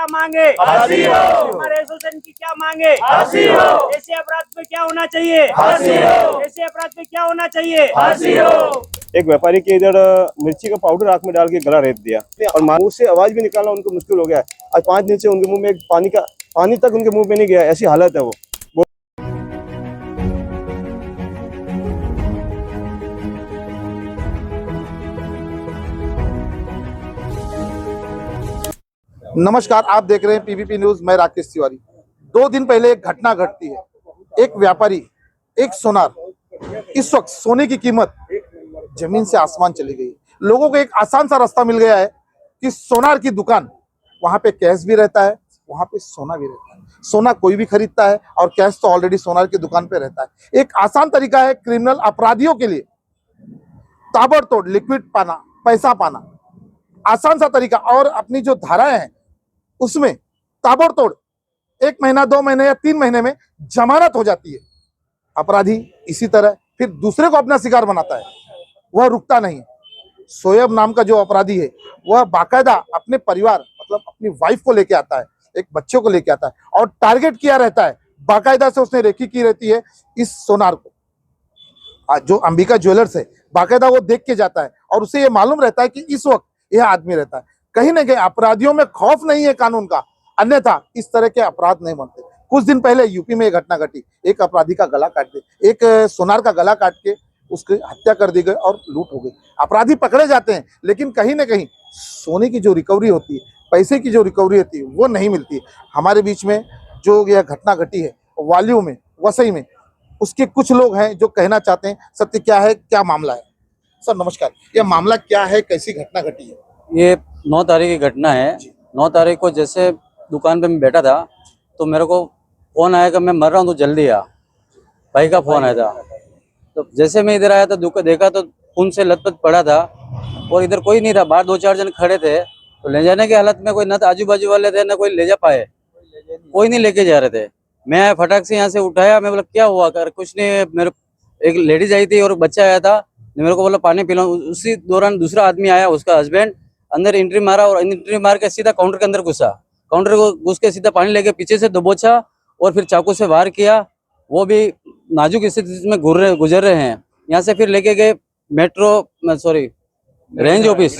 क्या मांगे? फांसी हो। हमारे एसोसिएशन की क्या मांगे? फांसी हो। ऐसे अपराध में क्या होना चाहिए? फांसी हो। ऐसे अपराध में क्या होना चाहिए? फांसी हो। एक व्यापारी के इधर मिर्ची का पाउडर आंख में डाल के गला रेत दिया और मुंह से आवाज भी निकालना उनको मुश्किल हो गया है। आज 5 दिन से उनके मुंह में पानी तक उनके मुंह में नहीं गया, ऐसी हालत है वो। नमस्कार, आप देख रहे हैं पीवीपी न्यूज। मैं राकेश तिवारी। 2 दिन पहले एक घटना घटती है। एक व्यापारी, एक सोनार, इस वक्त सोने की कीमत जमीन से आसमान चली गई। लोगों को एक आसान सा रास्ता मिल गया है कि सोनार की दुकान, वहां पे कैश भी रहता है, वहां पे सोना भी रहता है। सोना कोई भी खरीदता है और कैश तो ऑलरेडी सोनार की दुकान पे रहता है। एक आसान तरीका है क्रिमिनल अपराधियों के लिए ताबड़तोड़ लिक्विड पाना, पैसा पाना, आसान सा तरीका। और अपनी जो धाराएं हैं उसमें ताबड़तोड़ 1 महीना, 2 महीने या 3 महीने में जमानत हो जाती है। अपराधी इसी तरह फिर दूसरे को अपना शिकार बनाता है, वह रुकता नहीं। शोएब नाम का जो अपराधी है वह बाकायदा अपने परिवार, मतलब अपनी वाइफ को लेके आता है, एक बच्चों को लेके आता है और टारगेट किया रहता है। बाकायदा से उसने रेकी की रहती है इस सोनार को। जो अंबिका ज्वेलर्स है, बाकायदा वो देख के जाता है और उसे ये मालूम रहता है कि इस वक्त यह आदमी रहता है। कहीं ना कहीं अपराधियों में खौफ नहीं है कानून का, अन्यथा इस तरह के अपराध नहीं बनते। कुछ दिन पहले यूपी में एक घटना घटी। एक अपराधी का गला काट दे, एक सोनार का गला काट के उसकी हत्या कर दी गई और लूट हो गई। अपराधी पकड़े जाते हैं, लेकिन कहीं ना कहीं सोने की जो रिकवरी होती है, पैसे की जो रिकवरी होती है, वो नहीं मिलती। हमारे बीच में जो यह घटना घटी है वालियों में, वसई में, उसके कुछ लोग हैं जो कहना चाहते हैं सत्य क्या है, क्या मामला है। सर नमस्कार, यह मामला क्या है, कैसी घटना घटी है? ये 9 तारीख की घटना है। 9 तारीख को जैसे दुकान पे मैं बैठा था तो मेरे को फोन आया कि मैं मर रहा हूँ तो जल्दी आ। भाई का फोन आया था। तो जैसे मैं इधर आया तो देखा तो खून से लथपथ पड़ा था और इधर कोई नहीं था। बाहर 2-4 जन खड़े थे तो ले जाने की हालत में कोई, ना तो आजू बाजू वाले थे ना कोई ले जा पाए, कोई नहीं लेके जा रहे थे। मैं फटाक से यहाँ से उठाया, मैं बोला क्या हुआ? कर कुछ नहीं, मेरे एक लेडीज आई थी और बच्चा आया था, मेरे को बोला पानी पिलाओ। उसी दौरान दूसरा आदमी आया, उसका हस्बैंड, अंदर एंट्री मारा और एंट्री मार के सीधा काउंटर के अंदर घुसा। काउंटर को घुस के सीधा पानी लेके पीछे से दबोचा और फिर चाकू से वार किया। वो भी नाजुक स्थिति में गुजर रहे हैं। यहाँ से फिर लेके गए रेंज ऑफिस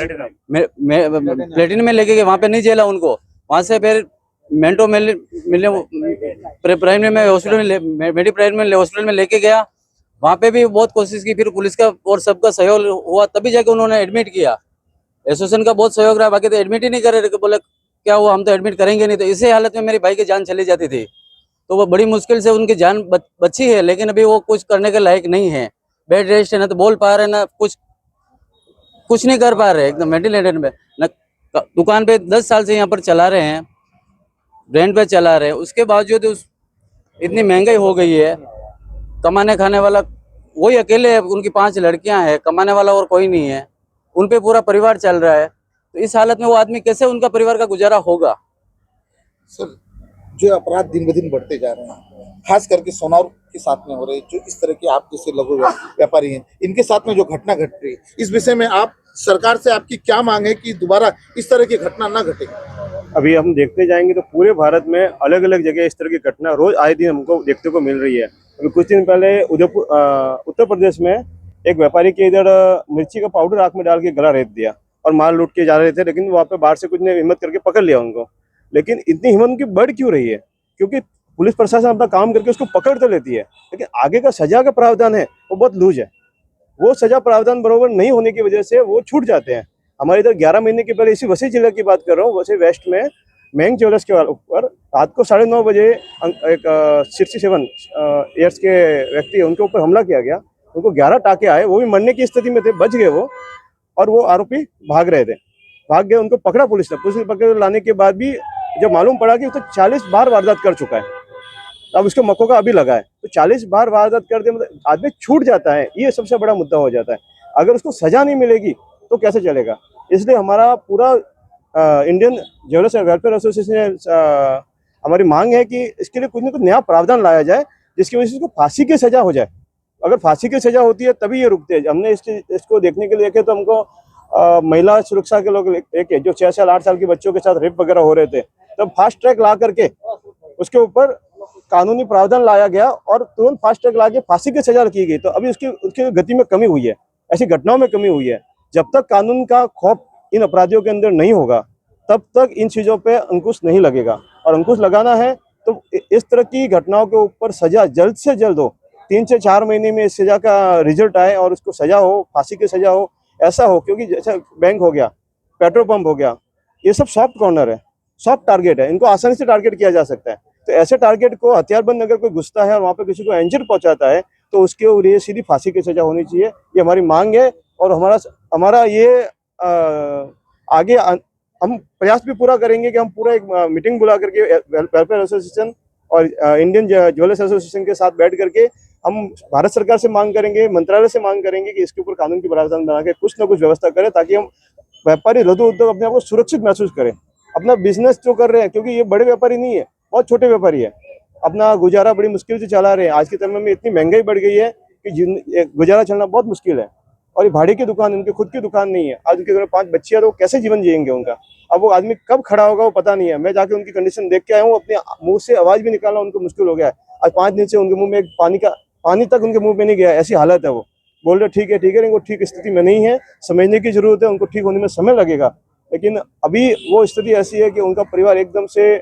प्लेटिन में लेके गए। वहाँ पे नहीं जेला उनको। वहाँ से फिर मेंटो प्राइम में हॉस्पिटल में, मेडी प्राइम में हॉस्पिटल में लेके गया। वहाँ पे भी बहुत कोशिश की, फिर पुलिस का और सबका सहयोग हुआ तभी जाके उन्होंने एडमिट किया। एसोसिएशन का बहुत सहयोग रहा, बाकी तो एडमिट ही नहीं कर रहे। बोले क्या हुआ, हम तो एडमिट करेंगे नहीं। तो इसी हालत में मेरे भाई की जान चली जाती थी। तो वो बड़ी मुश्किल से उनकी जान बची है, लेकिन अभी वो कुछ करने के लायक नहीं है। बेड रेस्ट है, ना तो बोल पा रहे, ना कुछ नहीं कर पा रहे, एकदम वेंटिलेटर में। न दुकान पे 10 साल से यहाँ पर चला रहे हैं, रेंट पे चला रहे हैं। उसके बावजूद इतनी महंगाई हो गई है। कमाने खाने वाला वही अकेले है, उनकी 5 लड़कियां हैं, कमाने वाला और कोई नहीं है। उन पे पूरा परिवार चल रहा है। तो इस हालत में वो आदमी कैसे उनका परिवार का गुजारा होगा? सर, जो अपराध दिन ब दिन बढ़ते जा रहे हैं, खास करके सोनार के साथ में हो रहे हैं, जो इस तरह के आप जैसे लघु व्यापारी हैं, इनके साथ में जो घटना घट रही है, इस विषय में आप सरकार से आपकी क्या मांग है कि दोबारा इस तरह की घटना ना घटे? अभी हम देखते जाएंगे तो पूरे भारत में अलग अलग जगह इस तरह की घटना रोज आए दिन हमको देखने को मिल रही है। अभी कुछ दिन पहले उत्तर प्रदेश में एक व्यापारी के इधर मिर्ची का पाउडर आंख में डाल के गला रेत दिया और माल लूट के जा रहे थे, लेकिन वहाँ पे बाहर से कुछ ने हिम्मत करके पकड़ लिया उनको। लेकिन इतनी हिम्मत उनकी बढ़ क्यों रही है? क्योंकि पुलिस प्रशासन अपना काम करके उसको पकड़ तो लेती है, लेकिन आगे का सजा का प्रावधान है वो बहुत लूज है। वो सजा प्रावधान बराबर नहीं होने की वजह से वो छूट जाते हैं। हमारे इधर 11 महीने के पहले इसी वसई जिला की बात कर रहा हूँ, वसई वेस्ट में मैंग ज्वेलर्स के ऊपर रात को 9:30 बजे एक 67 ईयर्स के व्यक्ति है, उनके ऊपर हमला किया गया। उनको 11 टाके आए, वो भी मरने की स्थिति में थे, बच गए वो। और वो आरोपी भाग रहे थे, भाग गए, उनको पकड़ा पुलिस ने। पुलिस ने पकड़ लाने के बाद भी जब मालूम पड़ा कि वो तो 40 बार वारदात कर चुका है, अब उसको मौका अभी लगा है। तो 40 बार वारदात कर दे, मतलब आदमी छूट जाता है, ये सबसे बड़ा मुद्दा हो जाता है। अगर उसको सजा नहीं मिलेगी तो कैसे चलेगा? इसलिए हमारा पूरा इंडियन ज्वेलर्स वेलफेयर एसोसिएशन हमारी मांग है कि इसके लिए कुछ न कुछ नया प्रावधान लाया जाए, जिसकी वजह से इसको फांसी की सजा हो जाए। अगर फांसी की सजा होती है तभी ये रुकते हैं। हमने इसको देखने के लिए देखे तो हमको महिला सुरक्षा के लोग एक जो 6 साल 8 साल के बच्चों के साथ रेप वगैरह हो रहे थे, तब फास्ट ट्रैक ला करके उसके ऊपर कानूनी प्रावधान लाया गया और तुरंत फास्ट ट्रैक ला के फांसी की सजा की गई। तो अभी उसकी गति में कमी हुई है, ऐसी घटनाओं में कमी हुई है। जब तक कानून का खौफ इन अपराधियों के अंदर नहीं होगा तब तक इन चीजों पे अंकुश नहीं लगेगा। और अंकुश लगाना है तो इस तरह की घटनाओं के ऊपर सजा जल्द से जल्द हो, 3 से 4 महीने में इस सजा का रिजल्ट आए और उसको सजा हो, फांसी की सजा हो, ऐसा हो। क्योंकि जैसे बैंक हो गया, पेट्रोल पंप हो गया, ये सब सॉफ्ट कॉर्नर है, सॉफ्ट टारगेट है, इनको आसानी से टारगेट किया जा सकता है। तो ऐसे टारगेट को हथियारबंद अगर कोई घुसता है और वहाँ पे किसी को इंजर पहुंचाता है तो उसके लिए सीधी फांसी की सजा होनी चाहिए। ये हमारी मांग है और हमारा ये आगे हम प्रयास भी पूरा करेंगे कि हम पूरा एक मीटिंग बुला करके वेलफेयर एसोसिएशन और इंडियन ज्वेलर्स एसोसिएशन के साथ बैठ करके हम भारत सरकार से मांग करेंगे, मंत्रालय से मांग करेंगे कि इसके ऊपर कानून की प्रावधान बना के कुछ ना कुछ व्यवस्था करें ताकि हम व्यापारी लघु उद्योग अपने आप को सुरक्षित महसूस करें। अपना बिजनेस जो कर रहे हैं, क्योंकि ये बड़े व्यापारी नहीं है, बहुत छोटे व्यापारी है, अपना गुजारा बड़ी मुश्किल से चला रहे हैं। आज के समय में इतनी महंगाई बढ़ गई है कि गुजारा चलना बहुत मुश्किल है। और ये भाड़े की दुकान, उनकी खुद की दुकान नहीं है। आज उनके घर में 5 बच्चियां, तो कैसे जीवन जिएंगे उनका? अब वो आदमी कब खड़ा होगा वो पता नहीं है। मैं जाके उनकी कंडीशन देख के आया हूँ, अपने मुंह से आवाज भी निकालना उनको मुश्किल हो गया है। आज 5 दिन से उनके मुंह में एक पानी तक उनके मुंह में नहीं गया, ऐसी हालत है। वो बोल रहे ठीक है, लेकिन वो ठीक स्थिति में नहीं है, समझने की जरूरत है, उनको ठीक होने में समय लगेगा। लेकिन अभी वो स्थिति ऐसी है कि उनका परिवार एकदम से,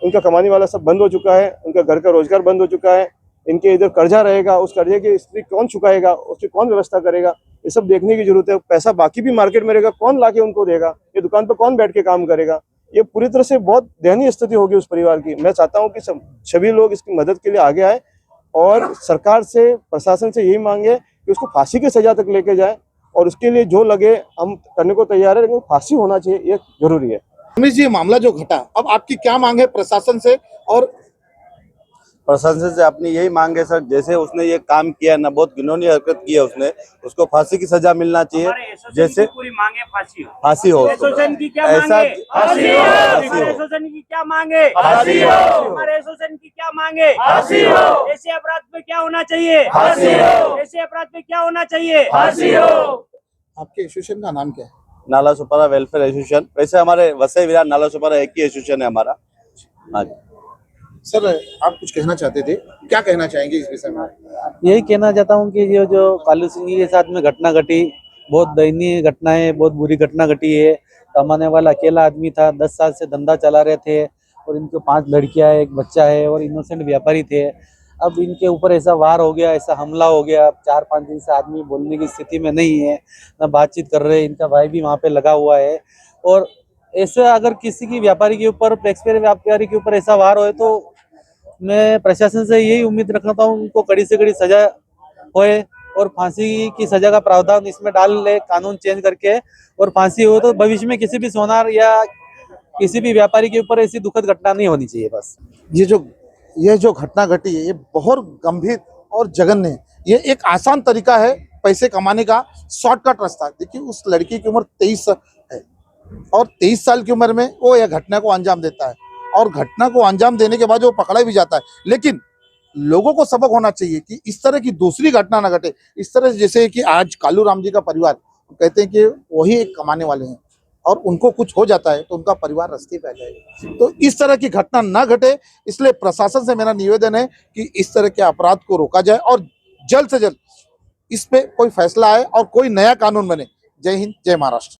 उनका कमाने वाला सब बंद हो चुका है, उनका घर का रोजगार बंद हो चुका है, इनके इधर कर्जा रहेगा, उस कर्जे की स्थिति कौन चुकाएगा, उसकी कौन व्यवस्था करेगा, ये सब देखने की जरूरत है। पैसा बाकी भी मार्केट में रहेगा, कौन लाके उनको देगा? ये दुकान पर कौन बैठ के काम करेगा? ये पूरी तरह से बहुत दयनीय स्थिति होगी उस परिवार की। मैं चाहता हूँ कि सभी लोग इसकी मदद के लिए आगे आए और सरकार से, प्रशासन से यही मांगे कि उसको फांसी की सजा तक लेके जाए और उसके लिए जो लगे हम करने को तैयार है, लेकिन फांसी होना चाहिए, ये जरूरी है। रमेश जी, ये मामला जो घटा, अब आपकी क्या मांग है प्रशासन से? और प्रशासन से अपनी यही मांग है सर, जैसे उसने ये काम किया ना, बहुत घिनौनी हरकत की है उसने, उसको फांसी की सजा मिलना चाहिए। हमारे एसोसिएशन जैसे की पूरी मांग है फांसी हो। फांसी हो, एसोसिएशन की क्या ऐसा मांगे? फांसी हो। हमारे एसोसिएशन की क्या मांगे? फांसी हो। हमारे एसोसिएशन की क्या मांगे? फांसी हो। ऐसे अपराध में क्या होना चाहिए? फांसी हो। ऐसे अपराध में क्या होना चाहिए? फांसी हो। आपके एसोसिएशन का नाम क्या है? नाला सुपारा वेलफेयर एसोसिएशन। वैसे हमारे वसई विरार नाला सुपारा एक ही एसोसिएशन है हमारा। हाँ जी सर, आप कुछ कहना चाहते थे, क्या कहना चाहेंगे इस विषय में? यही कहना चाहता हूँ कि ये जो कालू सिंह के साथ में घटना घटी, बहुत दयनीय घटना है, बहुत बुरी घटना घटी है। कमाने वाला अकेला आदमी था, 10 साल से धंधा चला रहे थे और इनके 5 लड़कियां है, एक बच्चा है और इनोसेंट व्यापारी थे। अब इनके ऊपर ऐसा वार हो गया, ऐसा हमला हो गया। 4-5 दिन से आदमी बोलने की स्थिति में नहीं है, ना बातचीत कर रहे हैं। इनका भाई भी वहाँ पे लगा हुआ है। और ऐसा अगर किसी की व्यापारी के ऊपर, टैक्सपेयर व्यापारी के ऊपर ऐसा वार होए तो मैं प्रशासन से यही उम्मीद रखता हूँ उनको कड़ी से कड़ी सजा होए और फांसी की सजा का प्रावधान इसमें डाल ले, कानून चेंज करके, और फांसी हो तो भविष्य में किसी भी सोनार या किसी भी व्यापारी के ऊपर ऐसी दुखद घटना नहीं होनी चाहिए। बस ये जो घटना घटी है, ये बहुत गंभीर और जघन्य है। ये एक आसान तरीका है पैसे कमाने का, शॉर्टकट रास्ता। देखिए, उस लड़की की उम्र 23 है और 23 साल की उम्र में वो यह घटना को अंजाम देता है और घटना को अंजाम देने के बाद वो पकड़ा भी जाता है। लेकिन लोगों को सबक होना चाहिए कि इस तरह की दूसरी घटना ना घटे। इस तरह जैसे कि आज कालू राम जी का परिवार कहते हैं कि वही एक कमाने वाले हैं और उनको कुछ हो जाता है तो उनका परिवार रास्ते पे आ जाएगा। तो इस तरह की घटना ना घटे, इसलिए प्रशासन से मेरा निवेदन है कि इस तरह के अपराध को रोका जाए और जल्द से जल्द इस पे कोई फैसला आए और कोई नया कानून बने। जय हिंद, जय महाराष्ट्र।